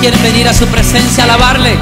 quieren venir a su presencia a alabarle?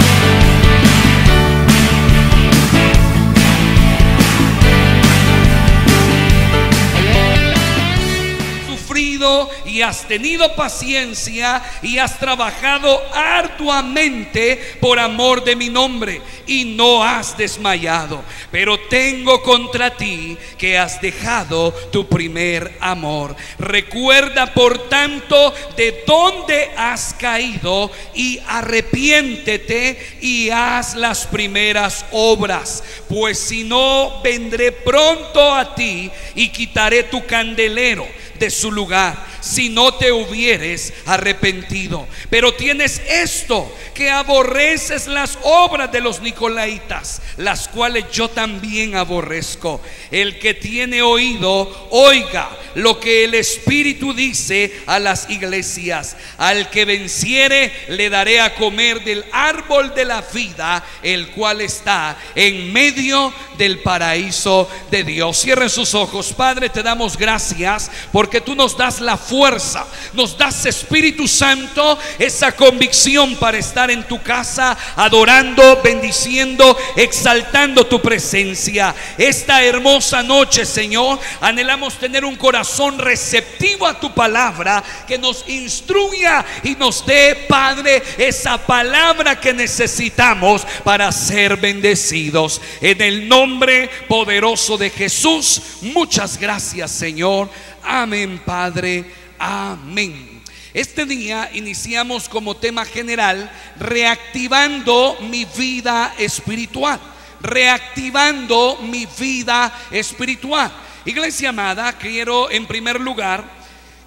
Y has tenido paciencia y has trabajado arduamente por amor de mi nombre y no has desmayado. Pero tengo contra ti que has dejado tu primer amor. Recuerda por tanto de dónde has caído y arrepiéntete y haz las primeras obras. Pues si no, vendré pronto a ti y quitaré tu candelero de su lugar, si no te hubieres arrepentido. Pero tienes esto, que aborreces las obras de los nicolaitas, las cuales yo también aborrezco. El que tiene oído, oiga lo que el Espíritu dice a las iglesias. Al que venciere, le daré a comer del árbol de la vida, el cual está en medio del paraíso de Dios. Cierren sus ojos. Padre, te damos gracias porque tú nos das la fuerza, nos das, Espíritu Santo, esa convicción para estar en tu casa adorando, bendiciendo, exaltando tu presencia. Esta hermosa noche, Señor, anhelamos tener un corazón receptivo a tu palabra, que nos instruya y nos dé, Padre, esa palabra que necesitamos para ser bendecidos. En el nombre poderoso de Jesús, muchas gracias, Señor. Amén, Padre, amén. Este día iniciamos como tema general reactivando mi vida espiritual. Reactivando mi vida espiritual. Iglesia amada, quiero en primer lugar,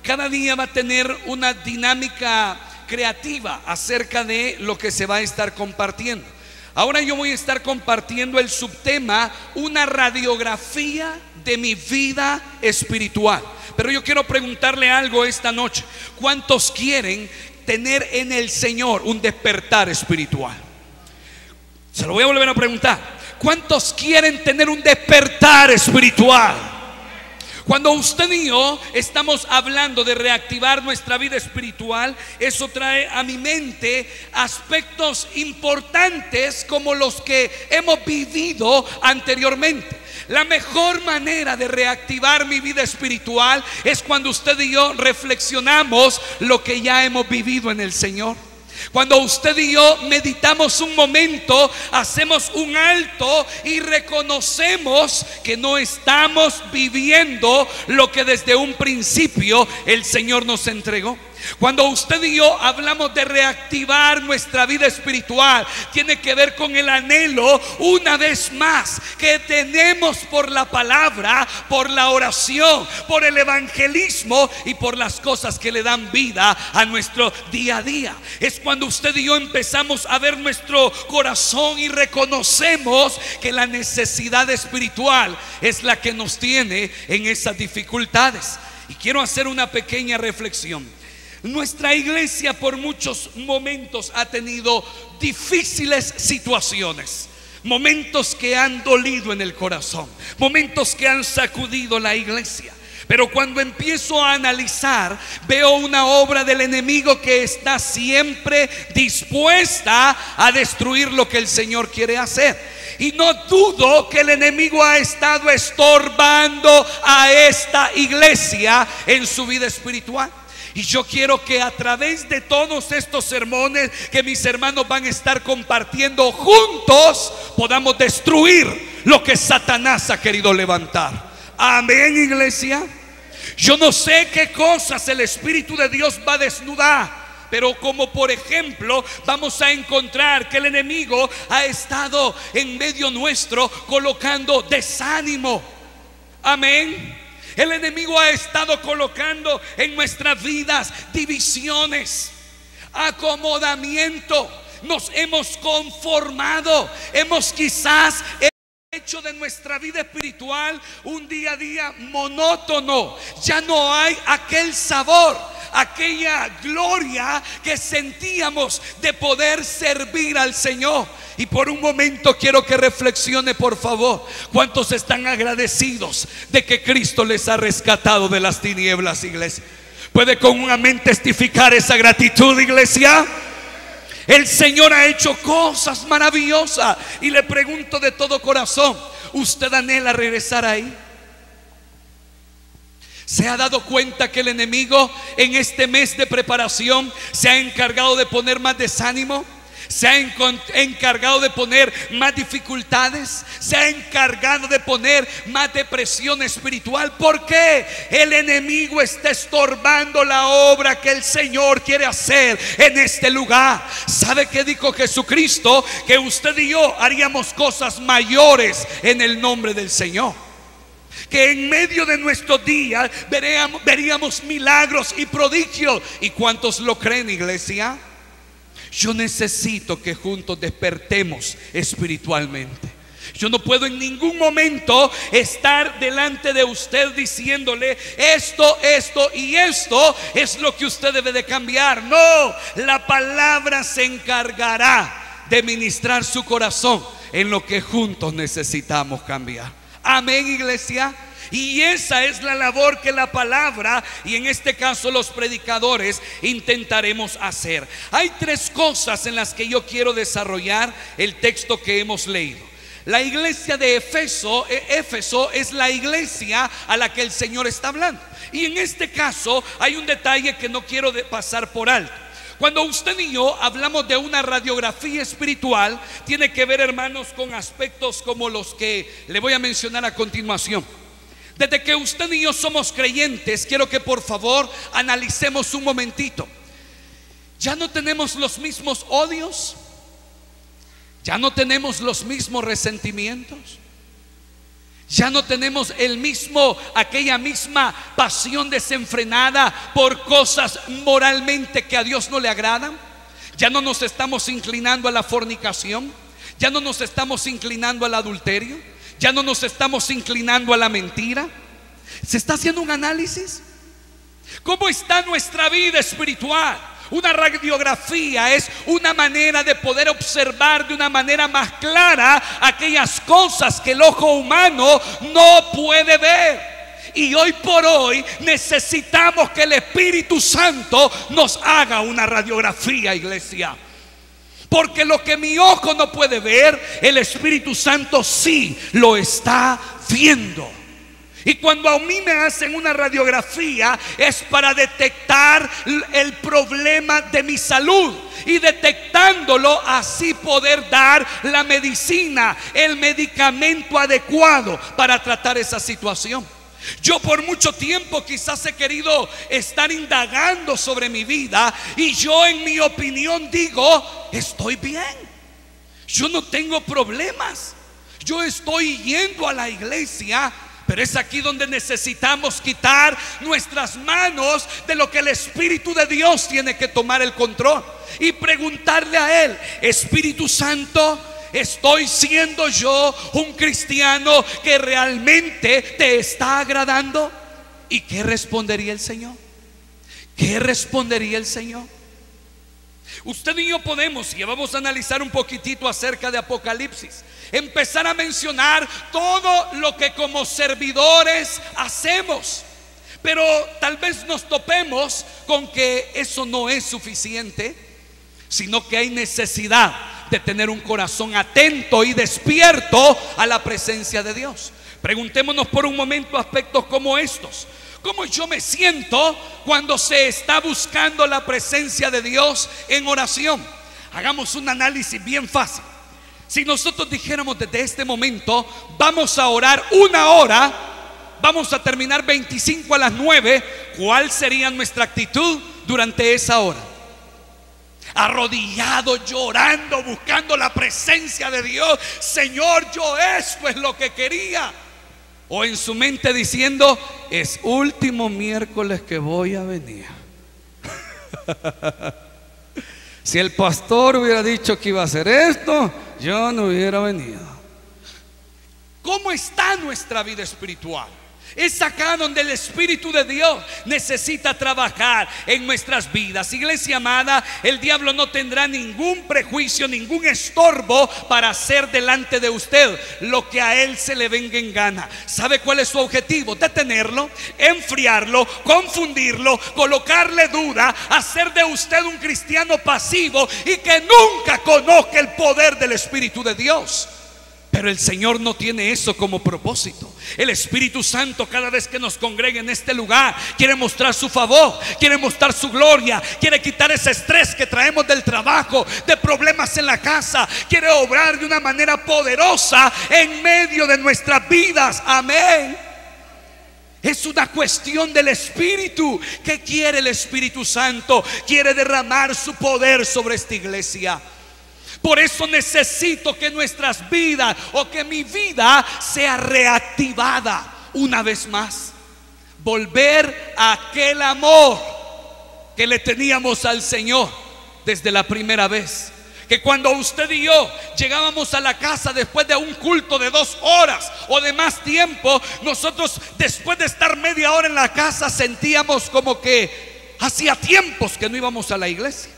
cada día va a tener una dinámica creativa acerca de lo que se va a estar compartiendo. Ahora yo voy a estar compartiendo el subtema, una radiografía de mi vida espiritual. Pero yo quiero preguntarle algo esta noche. ¿Cuántos quieren tener en el Señor un despertar espiritual? Se lo voy a volver a preguntar. ¿Cuántos quieren tener un despertar espiritual? Cuando usted y yo estamos hablando de reactivar nuestra vida espiritual, eso trae a mi mente aspectos importantes como los que hemos vivido anteriormente. La mejor manera de reactivar mi vida espiritual es cuando usted y yo reflexionamos lo que ya hemos vivido en el Señor. Cuando usted y yo meditamos un momento, hacemos un alto y reconocemos que no estamos viviendo lo que desde un principio el Señor nos entregó. Cuando usted y yo hablamos de reactivar nuestra vida espiritual, tiene que ver con el anhelo, una vez más, que tenemos por la palabra, por la oración, por el evangelismo y por las cosas que le dan vida a nuestro día a día. Es cuando usted y yo empezamos a ver nuestro corazón y reconocemos que la necesidad espiritual es la que nos tiene en esas dificultades. Y quiero hacer una pequeña reflexión. Nuestra iglesia por muchos momentos ha tenido difíciles situaciones, momentos que han dolido en el corazón, momentos que han sacudido la iglesia. Pero cuando empiezo a analizar, veo una obra del enemigo que está siempre dispuesta a destruir lo que el Señor quiere hacer. Y no dudo que el enemigo ha estado estorbando a esta iglesia en su vida espiritual. Y yo quiero que a través de todos estos sermones que mis hermanos van a estar compartiendo juntos, podamos destruir lo que Satanás ha querido levantar. Amén, iglesia. Yo no sé qué cosas el Espíritu de Dios va a desnudar, pero como por ejemplo vamos a encontrar que el enemigo ha estado en medio nuestro colocando desánimo. Amén. El enemigo ha estado colocando en nuestras vidas divisiones, acomodamiento. Nos hemos conformado, hemos quizás hecho de nuestra vida espiritual un día a día monótono. Ya no hay aquel sabor, aquella gloria que sentíamos de poder servir al Señor. Y por un momento quiero que reflexione, por favor, ¿cuántos están agradecidos de que Cristo les ha rescatado de las tinieblas, iglesia? ¿Puede con un amén testificar esa gratitud, iglesia? El Señor ha hecho cosas maravillosas. Y le pregunto de todo corazón, ¿usted anhela regresar ahí? ¿Se ha dado cuenta que el enemigo en este mes de preparación se ha encargado de poner más desánimo? Se ha encargado de poner más dificultades. Se ha encargado de poner más depresión espiritual. ¿Por qué? El enemigo está estorbando la obra que el Señor quiere hacer en este lugar. ¿Sabe qué dijo Jesucristo? Que usted y yo haríamos cosas mayores en el nombre del Señor. Que en medio de nuestros días veríamos milagros y prodigios. ¿Y cuántos lo creen, iglesia? Yo necesito que juntos despertemos espiritualmente. Yo no puedo en ningún momento estar delante de usted diciéndole esto y esto es lo que usted debe de cambiar. No, la palabra se encargará de ministrar su corazón en lo que juntos necesitamos cambiar. Amén, iglesia. Y esa es la labor que la palabra, y en este caso los predicadores, intentaremos hacer. Hay tres cosas en las que yo quiero desarrollar el texto que hemos leído. La iglesia de Éfeso es la iglesia a la que el Señor está hablando. Y en este caso hay un detalle que no quiero pasar por alto. Cuando usted y yo hablamos de una radiografía espiritual, tiene que ver, hermanos, con aspectos como los que le voy a mencionar a continuación. Desde que usted y yo somos creyentes, quiero que por favor analicemos un momentito. Ya no tenemos los mismos odios, ya no tenemos los mismos resentimientos, ya no tenemos aquella misma pasión desenfrenada por cosas moralmente que a Dios no le agradan. Ya no nos estamos inclinando a la fornicación, ya no nos estamos inclinando al adulterio, ya no nos estamos inclinando a la mentira. ¿Se está haciendo un análisis? ¿Cómo está nuestra vida espiritual? Una radiografía es una manera de poder observar de una manera más clara aquellas cosas que el ojo humano no puede ver. Y hoy por hoy necesitamos que el Espíritu Santo nos haga una radiografía, iglesia. Porque lo que mi ojo no puede ver, el Espíritu Santo sí lo está viendo. Y cuando a mí me hacen una radiografía es para detectar el problema de mi salud, y detectándolo así poder dar la medicina, el medicamento adecuado para tratar esa situación. Yo por mucho tiempo quizás he querido estar indagando sobre mi vida, y yo en mi opinión digo, estoy bien, yo no tengo problemas, yo estoy yendo a la iglesia. Pero es aquí donde necesitamos quitar nuestras manos de lo que el Espíritu de Dios tiene que tomar el control y preguntarle a Él: Espíritu Santo, ¿estoy siendo yo un cristiano que realmente te está agradando? ¿Y qué respondería el Señor? ¿Qué respondería el Señor? Usted y yo podemos, y vamos a analizar un poquitito acerca de Apocalipsis, empezar a mencionar todo lo que como servidores hacemos, pero tal vez nos topemos con que eso no es suficiente, sino que hay necesidad de tener un corazón atento y despierto a la presencia de Dios. Preguntémonos por un momento aspectos como estos. ¿Cómo yo me siento cuando se está buscando la presencia de Dios en oración? Hagamos un análisis bien fácil. Si nosotros dijéramos desde este momento, vamos a orar 1 hora, vamos a terminar 25 a las 9, ¿cuál sería nuestra actitud durante esa hora? Arrodillado, llorando, buscando la presencia de Dios. Señor, yo esto es lo que quería. O en su mente diciendo: es último miércoles que voy a venir. Si el pastor hubiera dicho que iba a hacer esto, yo no hubiera venido. ¿Cómo está nuestra vida espiritual? Es acá donde el Espíritu de Dios necesita trabajar en nuestras vidas. Iglesia amada, el diablo no tendrá ningún prejuicio, ningún estorbo para hacer delante de usted lo que a él se le venga en gana. ¿Sabe cuál es su objetivo? Detenerlo, enfriarlo, confundirlo, colocarle duda, hacer de usted un cristiano pasivo y que nunca conozca el poder del Espíritu de Dios. Pero el Señor no tiene eso como propósito. El Espíritu Santo, cada vez que nos congrega en este lugar, quiere mostrar su favor, quiere mostrar su gloria, quiere quitar ese estrés que traemos del trabajo, de problemas en la casa. Quiere obrar de una manera poderosa en medio de nuestras vidas. Amén. Es una cuestión del Espíritu. ¿Qué quiere el Espíritu Santo? Quiere derramar su poder sobre esta iglesia. Por eso necesito que nuestras vidas, o que mi vida, sea reactivada una vez más. Volver a aquel amor que le teníamos al Señor desde la primera vez. Que cuando usted y yo llegábamos a la casa después de un culto de 2 horas o de más tiempo, nosotros, después de estar media hora en la casa, sentíamos como que hacía tiempos que no íbamos a la iglesia.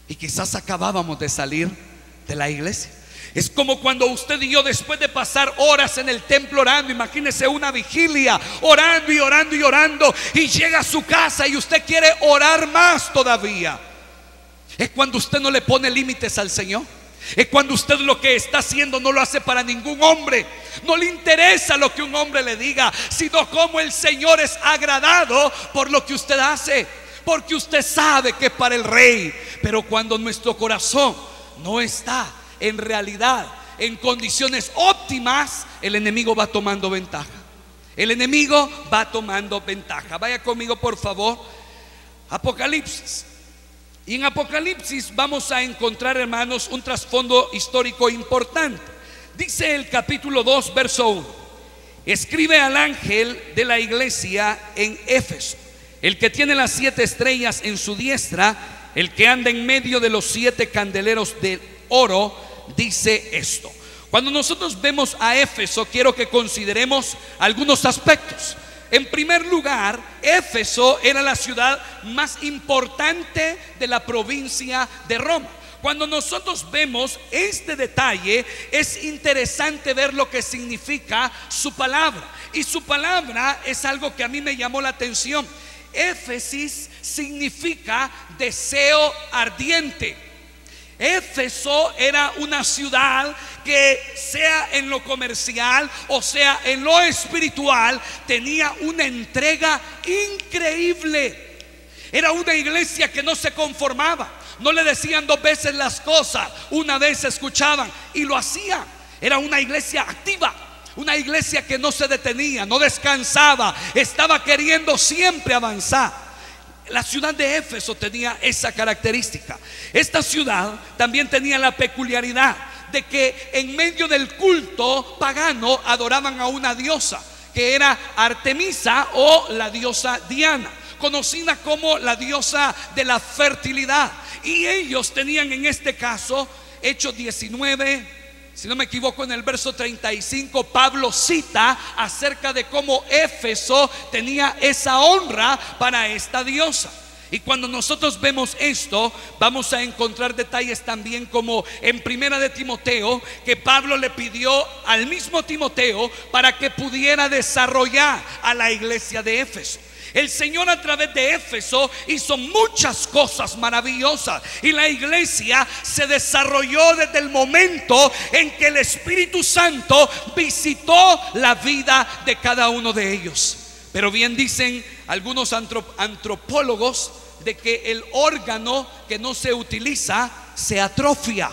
Y quizás acabábamos de salir de la iglesia. Es como cuando usted y yo, después de pasar horas en el templo orando, imagínese una vigilia, orando y orando y orando, y llega a su casa y usted quiere orar más todavía. Es cuando usted no le pone límites al Señor. Es cuando usted lo que está haciendo no lo hace para ningún hombre. No le interesa lo que un hombre le diga, sino cómo el Señor es agradado por lo que usted hace. Porque usted sabe que es para el Rey. Pero cuando nuestro corazón no está en realidad en condiciones óptimas, el enemigo va tomando ventaja. El enemigo va tomando ventaja. Vaya conmigo por favor, Apocalipsis. Y en Apocalipsis vamos a encontrar, hermanos, un trasfondo histórico importante. Dice el capítulo 2, verso 1: escribe al ángel de la iglesia en Éfeso, el que tiene las 7 estrellas en su diestra, el que anda en medio de los 7 candeleros de oro, dice esto. Cuando nosotros vemos a Éfeso, quiero que consideremos algunos aspectos. En primer lugar, Éfeso era la ciudad más importante de la provincia de Roma. Cuando nosotros vemos este detalle, es interesante ver lo que significa su palabra. Y su palabra es algo que a mí me llamó la atención. Éfesis significa deseo ardiente. Éfeso era una ciudad que, sea en lo comercial o sea en lo espiritual, tenía una entrega increíble. Era una iglesia que no se conformaba. No le decían 2 veces las cosas, una vez escuchaban y lo hacían. Era una iglesia activa, una iglesia que no se detenía, no descansaba, estaba queriendo siempre avanzar. La ciudad de Éfeso tenía esa característica. Esta ciudad también tenía la peculiaridad de que en medio del culto pagano adoraban a una diosa, que era Artemisa, o la diosa Diana, conocida como la diosa de la fertilidad. Y ellos tenían, en este caso, Hechos 19, si no me equivoco, en el verso 35, Pablo cita acerca de cómo Éfeso tenía esa honra para esta diosa. Y cuando nosotros vemos esto, vamos a encontrar detalles también, como en primera de Timoteo, que Pablo le pidió al mismo Timoteo para que pudiera desarrollar a la iglesia de Éfeso. El Señor, a través de Éfeso, hizo muchas cosas maravillosas, y la iglesia se desarrolló desde el momento en que el Espíritu Santo visitó la vida de cada uno de ellos. Pero bien dicen algunos antropólogos de que el órgano que no se utiliza se atrofia.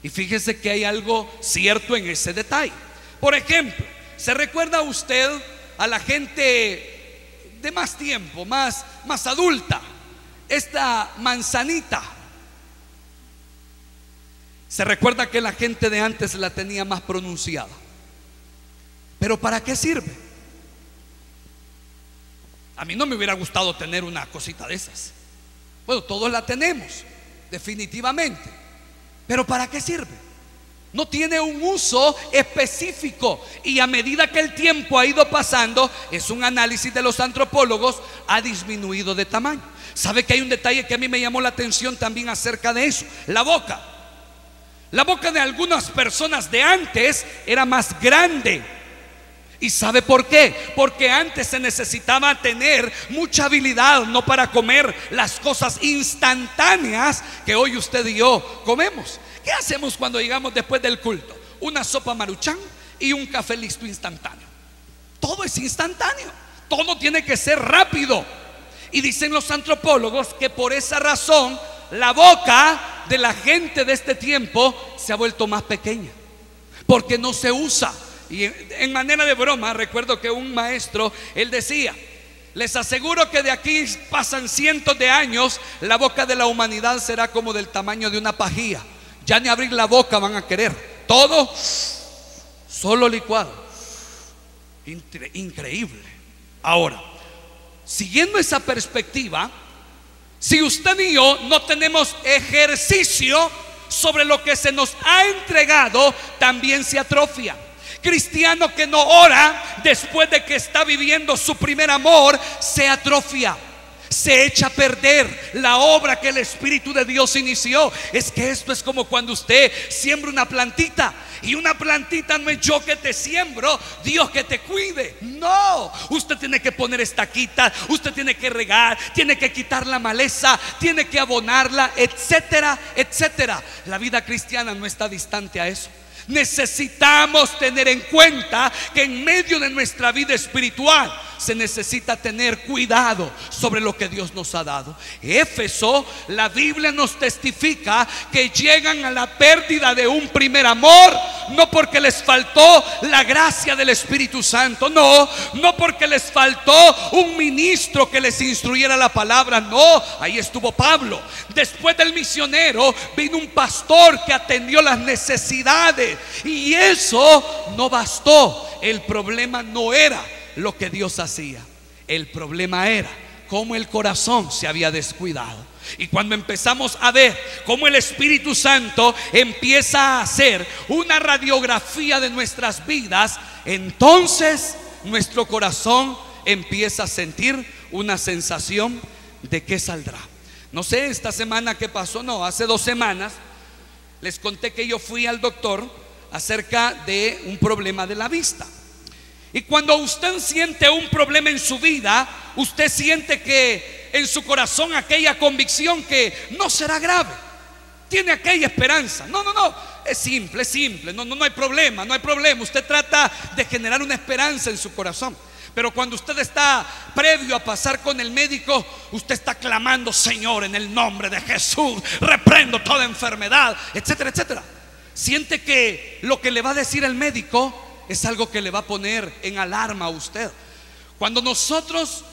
Y fíjese que hay algo cierto en ese detalle. Por ejemplo, ¿se recuerda usted a la gente de más tiempo, más adulta? Esta manzanita, se recuerda que la gente de antes la tenía más pronunciada. Pero ¿para qué sirve? A mí no me hubiera gustado tener una cosita de esas. Bueno, todos la tenemos, definitivamente. Pero ¿para qué sirve? No tiene un uso específico. Y a medida que el tiempo ha ido pasando, es un análisis de los antropólogos, ha disminuido de tamaño. ¿Sabe que hay un detalle que a mí me llamó la atención también acerca de eso? La boca. La boca de algunas personas de antes era más grande. ¿Y sabe por qué? Porque antes se necesitaba tener mucha habilidad, no para comer las cosas instantáneas que hoy usted y yo comemos. ¿Qué hacemos cuando llegamos después del culto? Una sopa Maruchan y un café listo instantáneo. Todo es instantáneo, todo tiene que ser rápido. Y dicen los antropólogos que por esa razón la boca de la gente de este tiempo se ha vuelto más pequeña, porque no se usa. Y en manera de broma, recuerdo que un maestro, él decía: les aseguro que de aquí pasan cientos de años, la boca de la humanidad será como del tamaño de una pajilla. Ya ni abrir la boca van a querer, todo solo licuado. Increíble. Ahora, siguiendo esa perspectiva, si usted y yo no tenemos ejercicio sobre lo que se nos ha entregado, también se atrofia. Cristiano que no ora después de que está viviendo su primer amor, se atrofia, se echa a perder la obra que el Espíritu de Dios inició. Es que esto es como cuando usted siembra una plantita, y una plantita no es yo que te siembro, Dios que te cuide. No, usted tiene que poner estaquita, usted tiene que regar, tiene que quitar la maleza, tiene que abonarla, etcétera, etcétera. La vida cristiana no está distante a eso. Necesitamos tener en cuenta que en medio de nuestra vida espiritual se necesita tener cuidado sobre lo que Dios nos ha dado. Éfeso, la Biblia nos testifica que llegan a la pérdida de un primer amor, no porque les faltó la gracia del Espíritu Santo, no porque les faltó un ministro que les instruyera la palabra, no, ahí estuvo Pablo. Después del misionero vino un pastor que atendió las necesidades, y eso no bastó. El problema no era lo que Dios hacía, el problema era cómo el corazón se había descuidado. Y cuando empezamos a ver cómo el Espíritu Santo empieza a hacer una radiografía de nuestras vidas, entonces nuestro corazón empieza a sentir una sensación de que saldrá. No sé, esta semana que pasó, no, hace 2 semanas les conté que yo fui al doctor acerca de un problema de la vista. Y cuando usted siente un problema en su vida, usted siente que en su corazón aquella convicción que no será grave, tiene aquella esperanza. No, es simple, no hay problema, Usted trata de generar una esperanza en su corazón. Pero cuando usted está previo a pasar con el médico, usted está clamando: Señor, en el nombre de Jesús, reprendo toda enfermedad, etcétera, etcétera. Siente que lo que le va a decir el médico es algo que le va a poner en alarma a usted. Cuando nosotros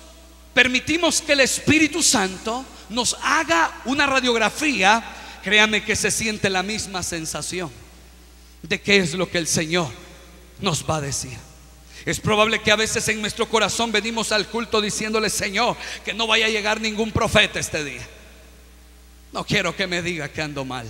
permitimos que el Espíritu Santo nos haga una radiografía, créame que se siente la misma sensación de qué es lo que el Señor nos va a decir. Es probable que a veces en nuestro corazón venimos al culto diciéndole: Señor, que no vaya a llegar ningún profeta este día. No quiero que me diga que ando mal.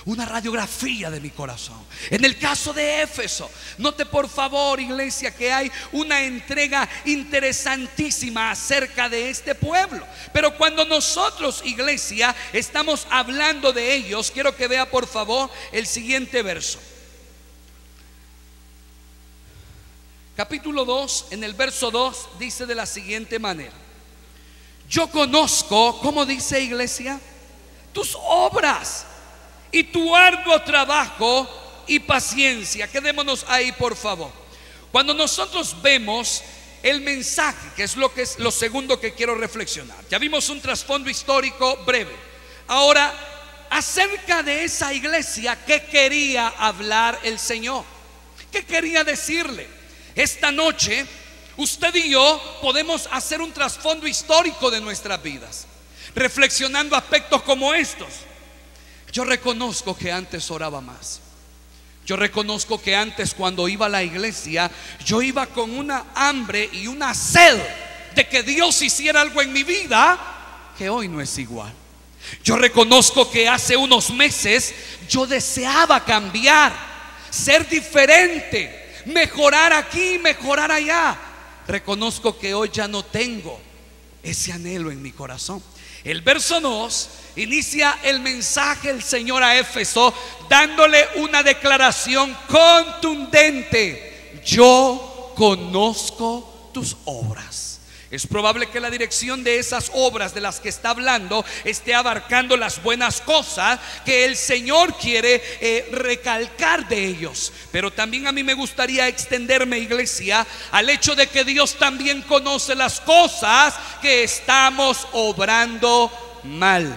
Una radiografía de mi corazón. En el caso de Éfeso, note por favor, iglesia, que hay una entrega interesantísima acerca de este pueblo. Pero cuando nosotros, iglesia, estamos hablando de ellos, quiero que vea por favor el siguiente verso. Capítulo 2, en el verso 2 dice de la siguiente manera: yo conozco, ¿cómo dice, iglesia? Tus obras y tu arduo trabajo y paciencia. Quedémonos ahí por favor. Cuando nosotros vemos el mensaje, que es lo segundo que quiero reflexionar, ya vimos un trasfondo histórico breve. Ahora, acerca de esa iglesia, ¿qué quería hablar el Señor? ¿Qué quería decirle? Esta noche usted y yo podemos hacer un trasfondo histórico de nuestras vidas, reflexionando aspectos como estos. Yo reconozco que antes oraba más. Yo reconozco que antes, cuando iba a la iglesia, yo iba con una hambre y una sed de que Dios hiciera algo en mi vida que hoy no es igual. Yo reconozco que hace unos meses yo deseaba cambiar, ser diferente, mejorar aquí, mejorar allá. Reconozco que hoy ya no tengo ese anhelo en mi corazón. El verso 2 inicia el mensaje del Señor a Éfeso dándole una declaración contundente: yo conozco tus obras. Es probable que la dirección de esas obras de las que está hablando esté abarcando las buenas cosas que el Señor quiere recalcar de ellos. Pero también a mí me gustaría extenderme, iglesia, al hecho de que Dios también conoce las cosas que estamos obrando mal.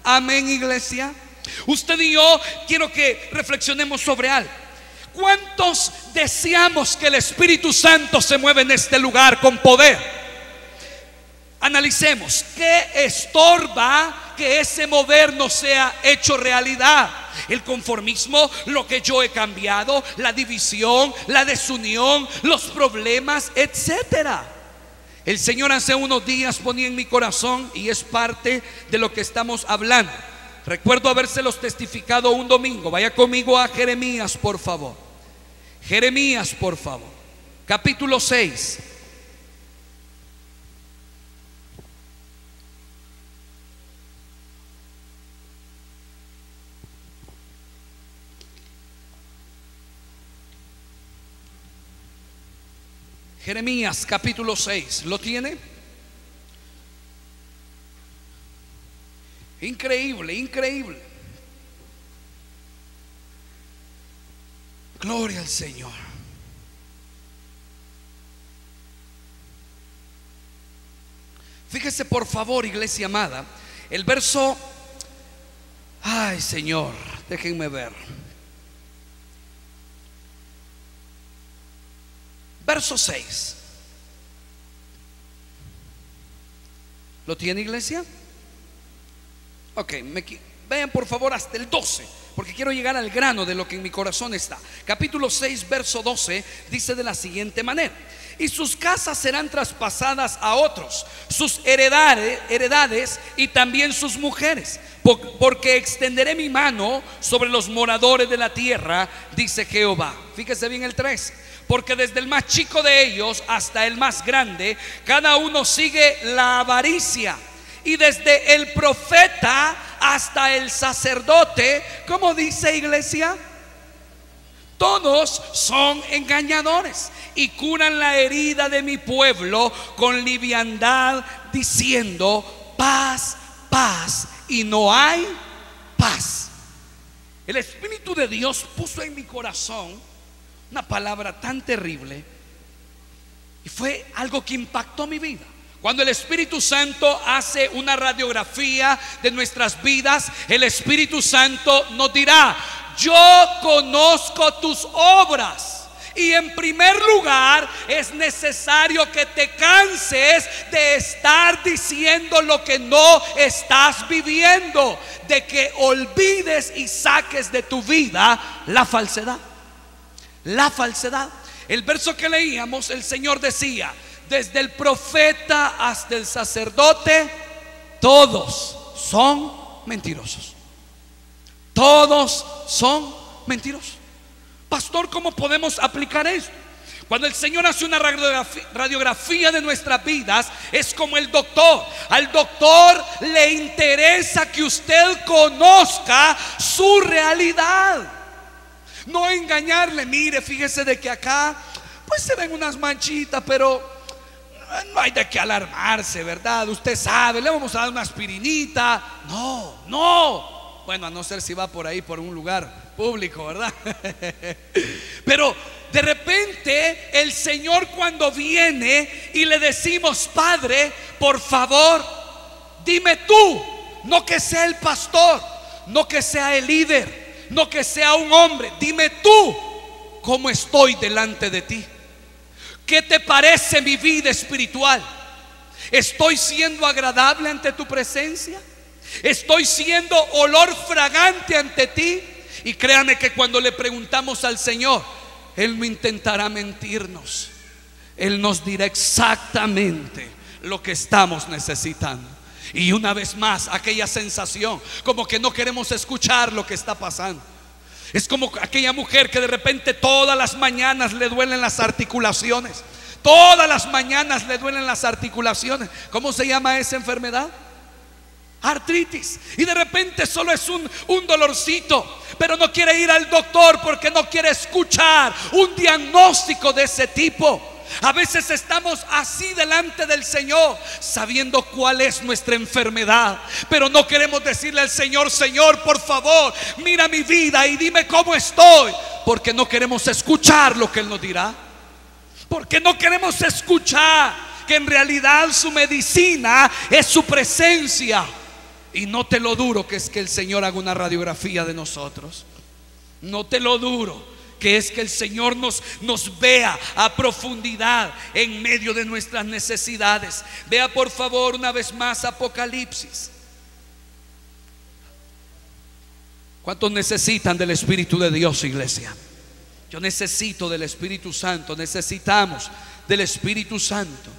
Amén, iglesia. Usted y yo quiero que reflexionemos sobre algo. ¿Cuántos deseamos que el Espíritu Santo se mueva en este lugar con poder? Analicemos, ¿qué estorba que ese mover no sea hecho realidad? El conformismo, lo que yo he cambiado, la división, la desunión, los problemas, etcétera. El Señor hace unos días ponía en mi corazón, y es parte de lo que estamos hablando. Recuerdo habérselos testificado un domingo. Vaya conmigo a Jeremías, por favor. Jeremías, por favor, capítulo 6. Jeremías capítulo 6, ¿lo tiene? Increíble, increíble. Gloria al Señor. Fíjese por favor, iglesia amada, el verso, ay Señor, déjenme ver. Verso 6. ¿Lo tiene, iglesia? Ok, vean por favor hasta el 12, porque quiero llegar al grano de lo que en mi corazón está. Capítulo 6, verso 12 dice de la siguiente manera: y sus casas serán traspasadas a otros, sus heredades y también sus mujeres, porque extenderé mi mano sobre los moradores de la tierra, dice Jehová. Fíjese bien el 13. Porque desde el más chico de ellos hasta el más grande, cada uno sigue la avaricia. Y desde el profeta hasta el sacerdote, ¿cómo dice, iglesia? Todos son engañadores y curan la herida de mi pueblo con liviandad, diciendo paz, paz, y no hay paz. El Espíritu de Dios puso en mi corazón una palabra tan terrible, y fue algo que impactó mi vida. Cuando el Espíritu Santo hace una radiografía de nuestras vidas, el Espíritu Santo nos dirá: yo conozco tus obras. Y en primer lugar es necesario que te canses de estar diciendo lo que no estás viviendo, de que olvides y saques de tu vida la falsedad. La falsedad. El verso que leíamos, el Señor decía: desde el profeta hasta el sacerdote, todos son mentirosos. Todos son mentirosos. Pastor, ¿cómo podemos aplicar esto? Cuando el Señor hace una radiografía de nuestras vidas, es como el doctor. Al doctor le interesa que usted conozca su realidad, no engañarle. Mire, fíjese de que acá pues se ven unas manchitas, pero no hay de qué alarmarse, ¿verdad? Usted sabe, le vamos a dar una aspirinita. No, no. Bueno, a no ser si va por ahí por un lugar público, ¿verdad? Pero de repente el Señor, cuando viene y le decimos: Padre, por favor, dime tú, no que sea el pastor, no que sea el líder, no que sea un hombre, dime tú cómo estoy delante de ti. ¿Qué te parece mi vida espiritual? ¿Estoy siendo agradable ante tu presencia? ¿Estoy siendo olor fragante ante ti? Y créame que cuando le preguntamos al Señor, Él no intentará mentirnos. Él nos dirá exactamente lo que estamos necesitando. Y una vez más, aquella sensación como que no queremos escuchar lo que está pasando. Es como aquella mujer que de repente todas las mañanas le duelen las articulaciones. Todas las mañanas le duelen las articulaciones. ¿Cómo se llama esa enfermedad? Artritis. Y de repente solo es un dolorcito, pero no quiere ir al doctor porque no quiere escuchar un diagnóstico de ese tipo. A veces estamos así delante del Señor, sabiendo cuál es nuestra enfermedad, pero no queremos decirle al Señor: Señor, por favor, mira mi vida y dime cómo estoy, porque no queremos escuchar lo que Él nos dirá. Porque no queremos escuchar que en realidad su medicina es su presencia. Y no te lo duro que es que el Señor haga una radiografía de nosotros. No te lo duro que es que el Señor nos vea a profundidad en medio de nuestras necesidades. Vea por favor una vez más Apocalipsis. ¿Cuántos necesitan del Espíritu de Dios, iglesia? Yo necesito del Espíritu Santo. Necesitamos del Espíritu Santo.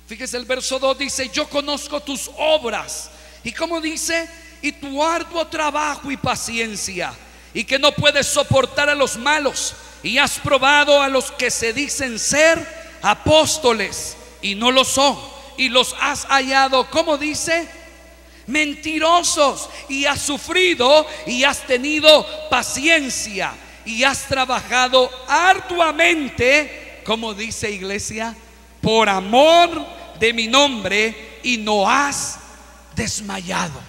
Fíjese, el verso 2 dice: yo conozco tus obras. ¿Y cómo dice? Y tu arduo trabajo y paciencia, y que no puedes soportar a los malos, y has probado a los que se dicen ser apóstoles y no lo son, y los has hallado, ¿cómo dice? Mentirosos. Y has sufrido y has tenido paciencia y has trabajado arduamente, ¿cómo dice, iglesia? Por amor de mi nombre, y no has desmayado.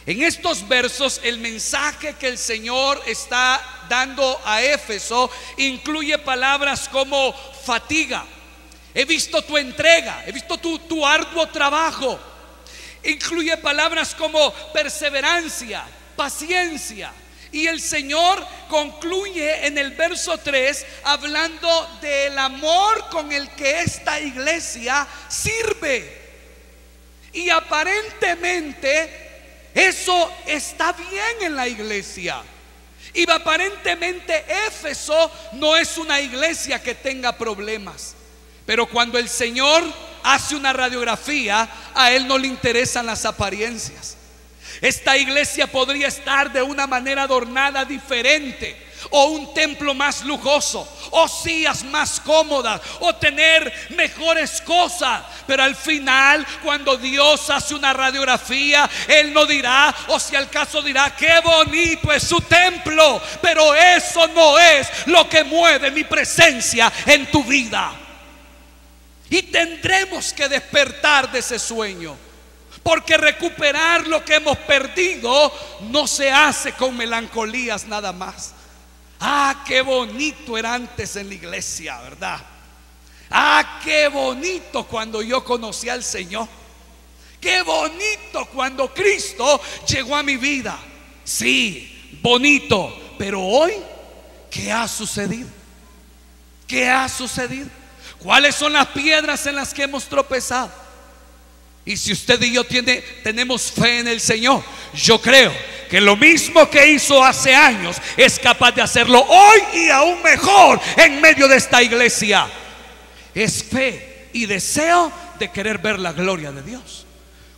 En estos versos el mensaje que el Señor está dando a Éfeso incluye palabras como fatiga. He visto tu entrega, he visto tu arduo trabajo. Incluye palabras como perseverancia, paciencia. Y el Señor concluye en el verso 3 hablando del amor con el que esta iglesia sirve. Y aparentemente eso está bien en la iglesia. Y aparentemente Éfeso no es una iglesia que tenga problemas. Pero cuando el Señor hace una radiografía, a Él no le interesan las apariencias. Esta iglesia podría estar de una manera adornada diferente, o un templo más lujoso, o sillas más cómodas, o tener mejores cosas. Pero al final, cuando Dios hace una radiografía, Él no dirá, o si al caso dirá: qué bonito es su templo. Pero eso no es lo que mueve mi presencia en tu vida. Y tendremos que despertar de ese sueño, porque recuperar lo que hemos perdido no se hace con melancolías nada más. Ah, qué bonito era antes en la iglesia, ¿verdad? Ah, qué bonito cuando yo conocí al Señor. Qué bonito cuando Cristo llegó a mi vida. Sí, bonito. Pero hoy, ¿qué ha sucedido? ¿Qué ha sucedido? ¿Cuáles son las piedras en las que hemos tropezado? Y si usted y yo tenemos fe en el Señor, yo creo que lo mismo que hizo hace años es capaz de hacerlo hoy y aún mejor en medio de esta iglesia. Es fe y deseo de querer ver la gloria de Dios.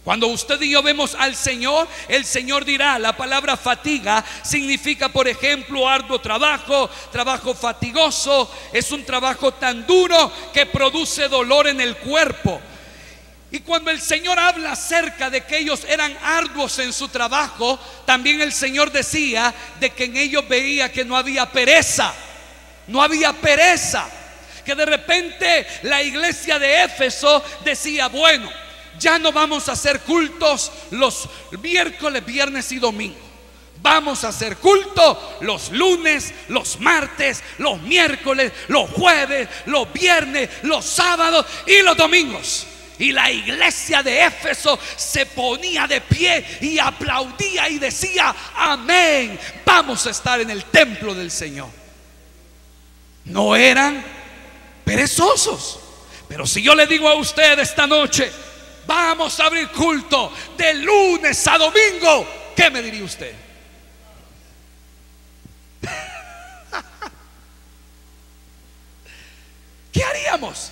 Cuando usted y yo vemos al Señor, el Señor dirá: la palabra fatiga significa, por ejemplo, arduo trabajo, trabajo fatigoso. Es un trabajo tan duro que produce dolor en el cuerpo. Y cuando el Señor habla acerca de que ellos eran arduos en su trabajo, también el Señor decía de que en ellos veía que no había pereza. No había pereza. Que de repente la iglesia de Éfeso decía: bueno, ya no vamos a hacer cultos los miércoles, viernes y domingo. Vamos a hacer culto los lunes, los martes, los miércoles, los jueves, los viernes, los sábados y los domingos. Y la iglesia de Éfeso se ponía de pie y aplaudía y decía: amén, vamos a estar en el templo del Señor. No eran perezosos. Pero si yo le digo a usted esta noche: vamos a abrir culto de lunes a domingo, ¿qué me diría usted? teníamos.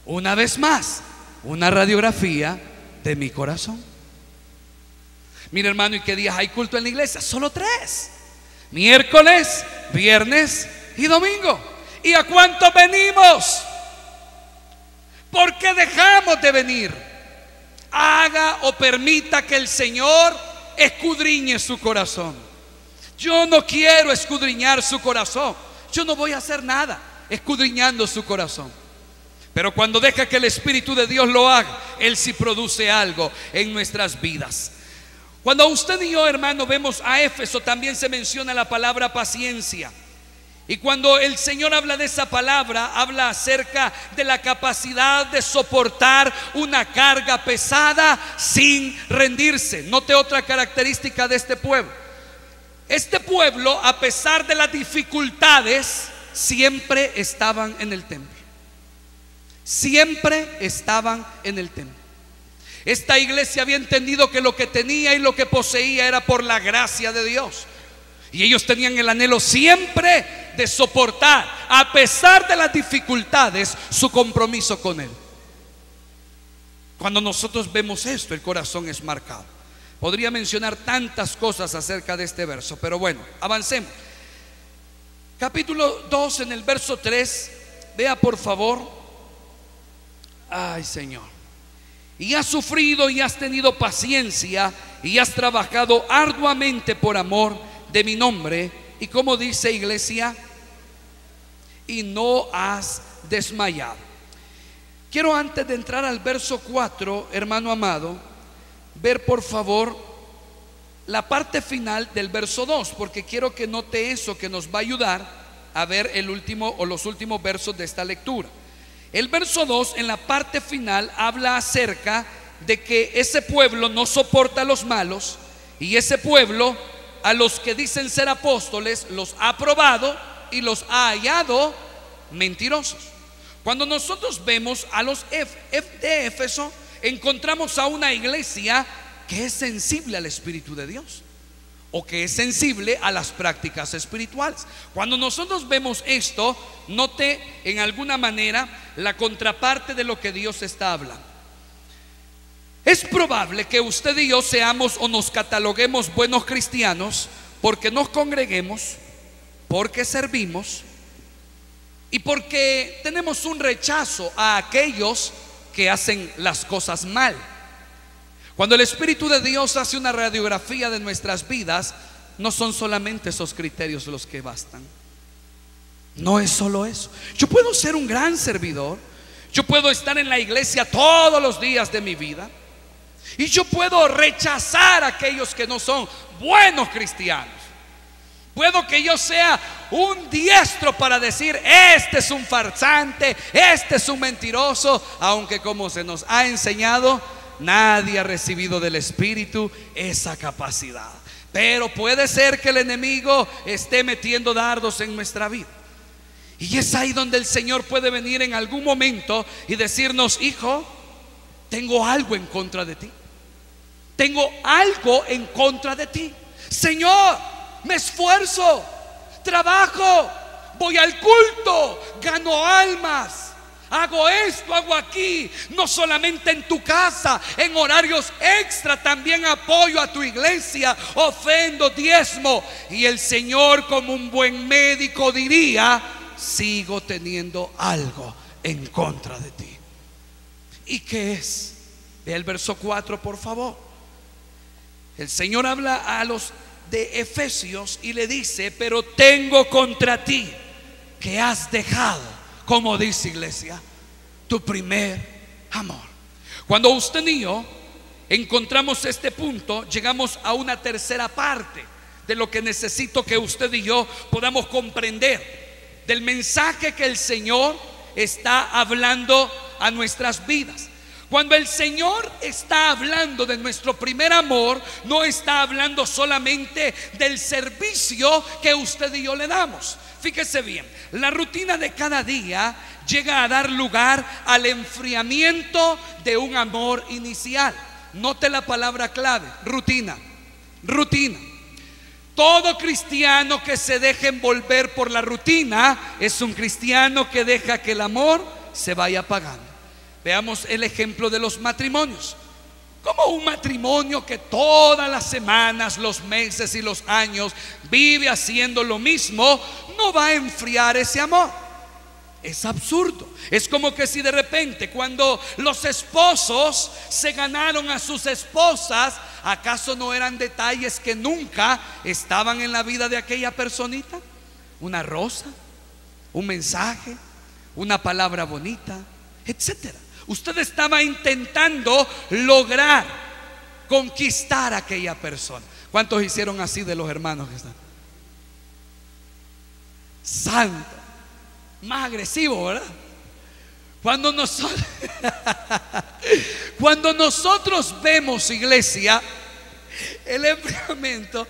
Una vez más, una radiografía de mi corazón. Mira, hermano, ¿y qué días hay culto en la iglesia? Solo 3: miércoles, viernes y domingo. ¿Y a cuántos venimos? ¿Por qué dejamos de venir? Haga o permita que el Señor escudriñe su corazón. Yo no quiero escudriñar su corazón. Yo no voy a hacer nada escudriñando su corazón. Pero cuando deja que el Espíritu de Dios lo haga, Él sí produce algo en nuestras vidas. Cuando usted y yo, hermano, vemos a Éfeso, también se menciona la palabra paciencia. Y cuando el Señor habla de esa palabra, habla acerca de la capacidad de soportar una carga pesada sin rendirse. Note otra característica de este pueblo. Este pueblo, a pesar de las dificultades, siempre estaban en el templo. Siempre estaban en el templo. Esta iglesia había entendido que lo que tenía y lo que poseía era por la gracia de Dios. Y ellos tenían el anhelo siempre de soportar, a pesar de las dificultades, su compromiso con Él. Cuando nosotros vemos esto, el corazón es marcado. Podría mencionar tantas cosas acerca de este verso, pero bueno, avancemos. Capítulo 2, en el verso 3, vea por favor. Ay, Señor. Y has sufrido y has tenido paciencia y has trabajado arduamente por amor de mi nombre. Y como dice, iglesia, y no has desmayado. Quiero, antes de entrar al verso 4, hermano amado, ver por favor la parte final del verso 2, porque quiero que note eso que nos va a ayudar a ver el último o los últimos versos de esta lectura. El verso 2, en la parte final, habla acerca de que ese pueblo no soporta a los malos, y ese pueblo, a los que dicen ser apóstoles, los ha probado y los ha hallado mentirosos. Cuando nosotros vemos a los de Éfeso, encontramos a una iglesia que es sensible al Espíritu de Dios, o que es sensible a las prácticas espirituales. Cuando nosotros vemos esto, note en alguna manera la contraparte de lo que Dios está hablando. Es probable que usted y yo seamos o nos cataloguemos buenos cristianos porque nos congreguemos, porque servimos y porque tenemos un rechazo a aquellos que hacen las cosas mal. Cuando el Espíritu de Dios hace una radiografía de nuestras vidas, no son solamente esos criterios los que bastan. No es solo eso. Yo puedo ser un gran servidor, yo puedo estar en la iglesia todos los días de mi vida, y yo puedo rechazar a aquellos que no son buenos cristianos. Puedo que yo sea un diestro para decir: este es un farsante, este es un mentiroso, aunque, como se nos ha enseñado, nadie ha recibido del Espíritu esa capacidad. Pero puede ser que el enemigo esté metiendo dardos en nuestra vida, y es ahí donde el Señor puede venir en algún momento y decirnos: hijo, tengo algo en contra de ti. Tengo algo en contra de ti. Señor, me esfuerzo, trabajo, voy al culto, gano almas, hago esto, hago aquí. No solamente en tu casa, en horarios extra también apoyo a tu iglesia, ofrendo, diezmo. Y el Señor, como un buen médico, diría: sigo teniendo algo en contra de ti. ¿Y qué es? Ve el verso 4, por favor. El Señor habla a los de Efesios y le dice: pero tengo contra ti que has dejado, como dice, iglesia, tu primer amor. Cuando usted y yo encontramos este punto, llegamos a una tercera parte de lo que necesito que usted y yo podamos comprender del mensaje que el Señor está hablando a nuestras vidas. Cuando el Señor está hablando de nuestro primer amor, no está hablando solamente del servicio que usted y yo le damos. Fíjese bien, la rutina de cada día llega a dar lugar al enfriamiento de un amor inicial. Note la palabra clave: rutina. Rutina. Todo cristiano que se deje envolver por la rutina es un cristiano que deja que el amor se vaya apagando. Veamos el ejemplo de los matrimonios. Como un matrimonio que todas las semanas, los meses y los años vive haciendo lo mismo, no va a enfriar ese amor. Es absurdo. Es como que si de repente, cuando los esposos se ganaron a sus esposas, ¿acaso no eran detalles que nunca estaban en la vida de aquella personita? Una rosa, un mensaje, una palabra bonita, etcétera. Usted estaba intentando lograr conquistar a aquella persona. ¿Cuántos hicieron así de los hermanos que están? Santo, más agresivo, ¿verdad? Cuando nosotros vemos, iglesia, el enfriamiento,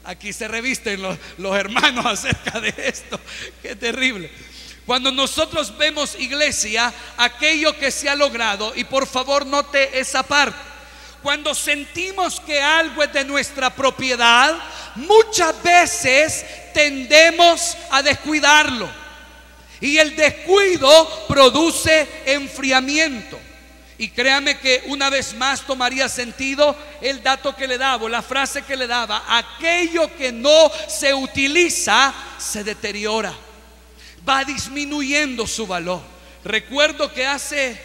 aquí se revisten los hermanos acerca de esto. Qué terrible. Cuando nosotros vemos, iglesia, aquello que se ha logrado, y por favor note esa parte, cuando sentimos que algo es de nuestra propiedad, muchas veces tendemos a descuidarlo, y el descuido produce enfriamiento. Y créame que una vez más tomaría sentido el dato que le daba, la frase que le daba: aquello que no se utiliza se deteriora, va disminuyendo su valor. Recuerdo que hace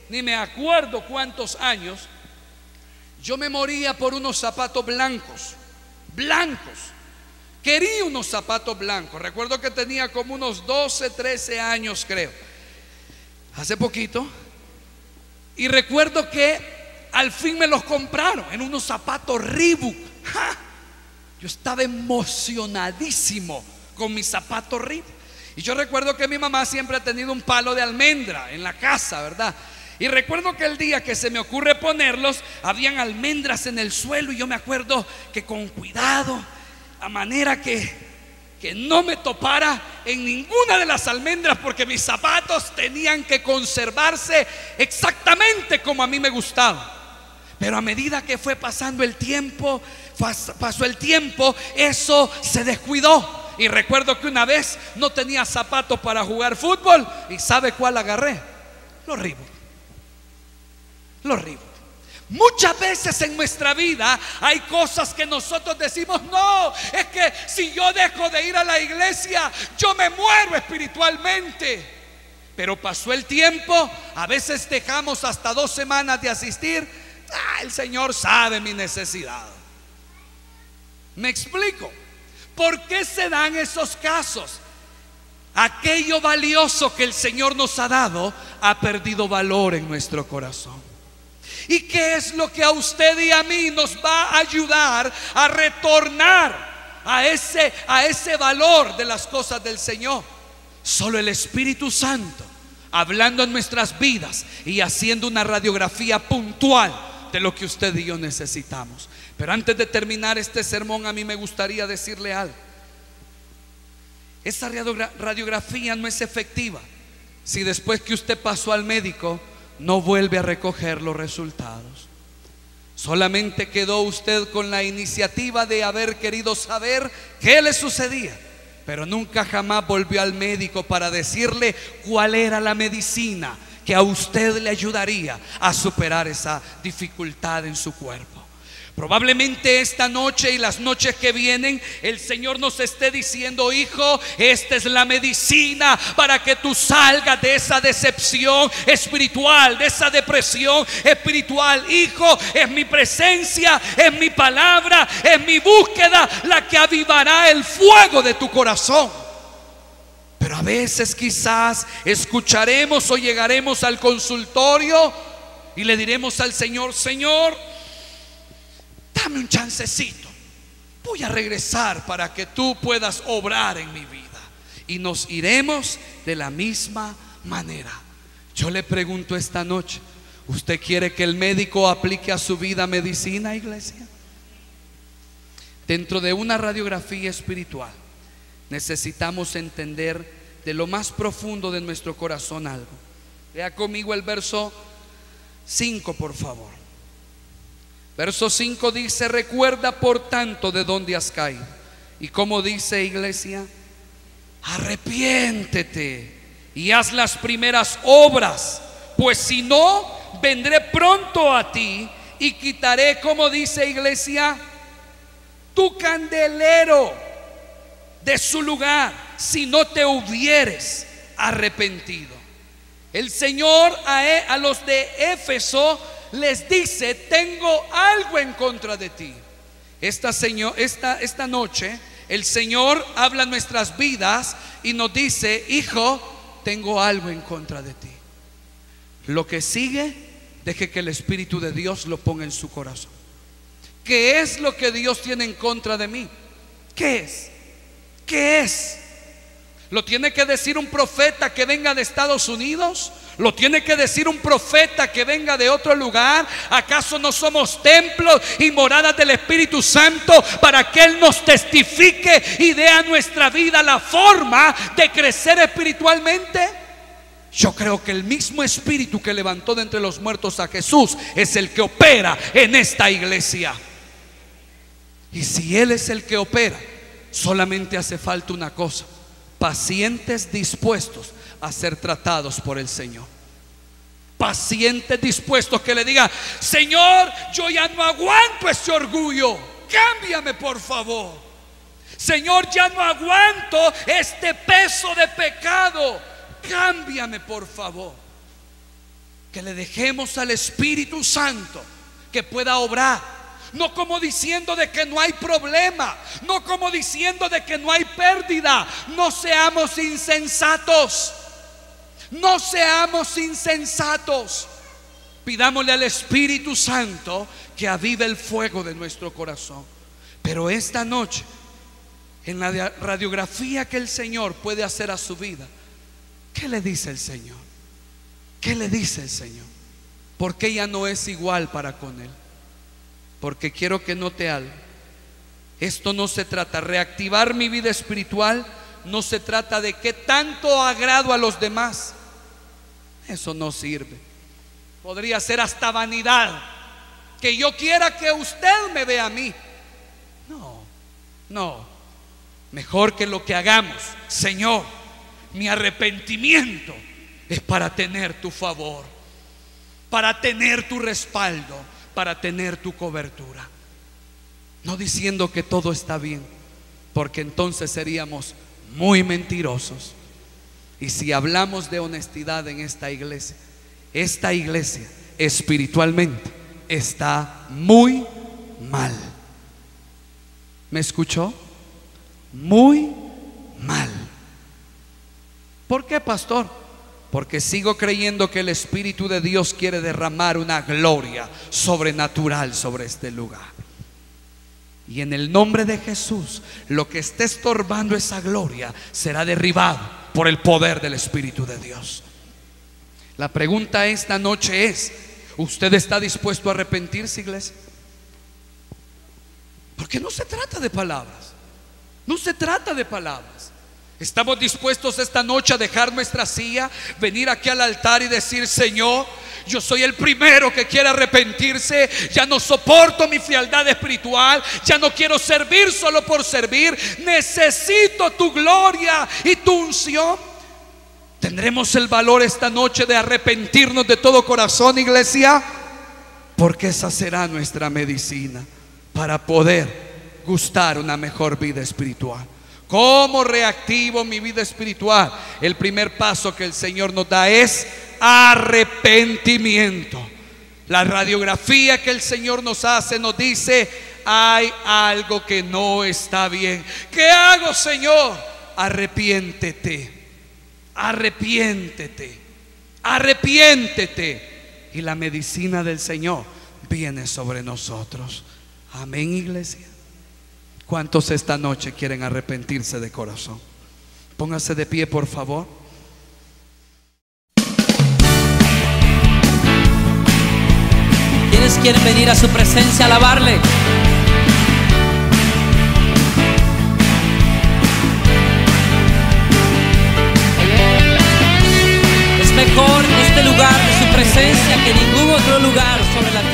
ni me acuerdo cuántos años, yo me moría por unos zapatos blancos. Quería unos zapatos blancos. Recuerdo que tenía como unos 12, 13 años, creo, hace poquito. Y recuerdo que al fin me los compraron en unos zapatos Reebok. Yo estaba emocionadísimo con mis zapatos Reebok. Y yo recuerdo que mi mamá siempre ha tenido un palo de almendra en la casa, ¿verdad? Y recuerdo que el día que se me ocurre ponerlos, habían almendras en el suelo. Y yo me acuerdo que con cuidado, a manera que no me topara en ninguna de las almendras, porque mis zapatos tenían que conservarse exactamente como a mí me gustaba. Pero a medida que fue pasando el tiempo, pasó el tiempo, eso se descuidó. Y recuerdo que una vez no tenía zapatos para jugar fútbol, y ¿sabe cuál agarré? Los Reebok. Muchas veces en nuestra vida hay cosas que nosotros decimos: no, es que si yo dejo de ir a la iglesia, yo me muero espiritualmente. Pero pasó el tiempo, a veces dejamos hasta 2 semanas de asistir. El Señor sabe mi necesidad. ¿Me explico? ¿Por qué se dan esos casos? Aquello valioso que el Señor nos ha dado ha perdido valor en nuestro corazón. ¿Y qué es lo que a usted y a mí nos va a ayudar a retornar a ese valor de las cosas del Señor? Solo el Espíritu Santo, hablando en nuestras vidas y haciendo una radiografía puntual de lo que usted y yo necesitamos. Pero antes de terminar este sermón, a mí me gustaría decirle algo. Esa radiografía no es efectiva si después que usted pasó al médico no vuelve a recoger los resultados. Solamente quedó usted con la iniciativa de haber querido saber qué le sucedía, pero nunca jamás volvió al médico para decirle cuál era la medicina que a usted le ayudaría a superar esa dificultad en su cuerpo. Probablemente esta noche y las noches que vienen, el Señor nos esté diciendo: hijo, esta es la medicina para que tú salgas de esa decepción espiritual, de esa depresión espiritual. Hijo, es mi presencia, es mi palabra, es mi búsqueda la que avivará el fuego de tu corazón. Pero a veces quizás escucharemos o llegaremos al consultorio y le diremos al Señor: Señor, dame un chancecito, voy a regresar para que tú puedas obrar en mi vida. Y nos iremos de la misma manera. Yo le pregunto esta noche: ¿usted quiere que el médico aplique a su vida medicina, iglesia? Dentro de una radiografía espiritual necesitamos entender de lo más profundo de nuestro corazón algo. Lea conmigo el verso 5, por favor. Verso 5 dice: recuerda por tanto de dónde has caído. Y como dice, iglesia, arrepiéntete y haz las primeras obras, pues si no, vendré pronto a ti y quitaré, como dice, iglesia, tu candelero de su lugar, si no te hubieres arrepentido. El Señor a los de Éfeso les dice: tengo algo en contra de ti. Esta noche el Señor habla en nuestras vidas y nos dice: hijo, tengo algo en contra de ti. Lo que sigue, deje que el Espíritu de Dios lo ponga en su corazón. ¿Qué es lo que Dios tiene en contra de mí? ¿Qué es? ¿Qué es? ¿Lo tiene que decir un profeta que venga de Estados Unidos? ¿Lo tiene que decir un profeta que venga de otro lugar? ¿Acaso no somos templos y moradas del Espíritu Santo para que Él nos testifique y dé a nuestra vida la forma de crecer espiritualmente? Yo creo que el mismo Espíritu que levantó de entre los muertos a Jesús es el que opera en esta iglesia. Y si Él es el que opera, solamente hace falta una cosa: pacientes dispuestos a ser tratados por el Señor. Pacientes dispuestos que le digan: Señor, yo ya no aguanto ese orgullo, cámbiame por favor. Señor, ya no aguanto este peso de pecado, cámbiame por favor. Que le dejemos al Espíritu Santo que pueda obrar. No como diciendo de que no hay problema, no como diciendo de que no hay pérdida. No seamos insensatos. No seamos insensatos. Pidámosle al Espíritu Santo que avive el fuego de nuestro corazón. Pero esta noche, en la radiografía que el Señor puede hacer a su vida, ¿qué le dice el Señor? ¿Qué le dice el Señor? ¿Por qué ya no es igual para con Él? Porque quiero que note algo. Esto no se trata, reactivar mi vida espiritual no se trata de qué tanto agrado a los demás. Eso no sirve. Podría ser hasta vanidad, que yo quiera que usted me vea a mí. No. Mejor que lo que hagamos: Señor, mi arrepentimiento es para tener tu favor, para tener tu respaldo, para tener tu cobertura. No diciendo que todo está bien, porque entonces seríamos muy mentirosos. Y si hablamos de honestidad en esta iglesia espiritualmente está muy mal. ¿Me escuchó? Muy mal. ¿Por qué, pastor? Porque sigo creyendo que el Espíritu de Dios quiere derramar una gloria sobrenatural sobre este lugar. Y en el nombre de Jesús, lo que esté estorbando esa gloria será derribado por el poder del Espíritu de Dios. La pregunta esta noche es: ¿usted está dispuesto a arrepentirse, iglesia? Porque no se trata de palabras. No se trata de palabras. ¿Estamos dispuestos esta noche a dejar nuestra silla, venir aquí al altar y decir: Señor, yo soy el primero que quiere arrepentirse, ya no soporto mi frialdad espiritual, ya no quiero servir solo por servir, necesito tu gloria y tu unción? ¿Tendremos el valor esta noche de arrepentirnos de todo corazón, iglesia? Porque esa será nuestra medicina para poder gustar una mejor vida espiritual. ¿Cómo reactivo mi vida espiritual? El primer paso que el Señor nos da es arrepentimiento. La radiografía que el Señor nos hace nos dice: hay algo que no está bien. ¿Qué hago, Señor? Arrepiéntete. Arrepiéntete. Arrepiéntete. Y la medicina del Señor viene sobre nosotros. Amén, iglesia. ¿Cuántos esta noche quieren arrepentirse de corazón? Póngase de pie, por favor. ¿Quiénes quieren venir a su presencia a alabarle? Es mejor este lugar de su presencia que ningún otro lugar sobre la tierra.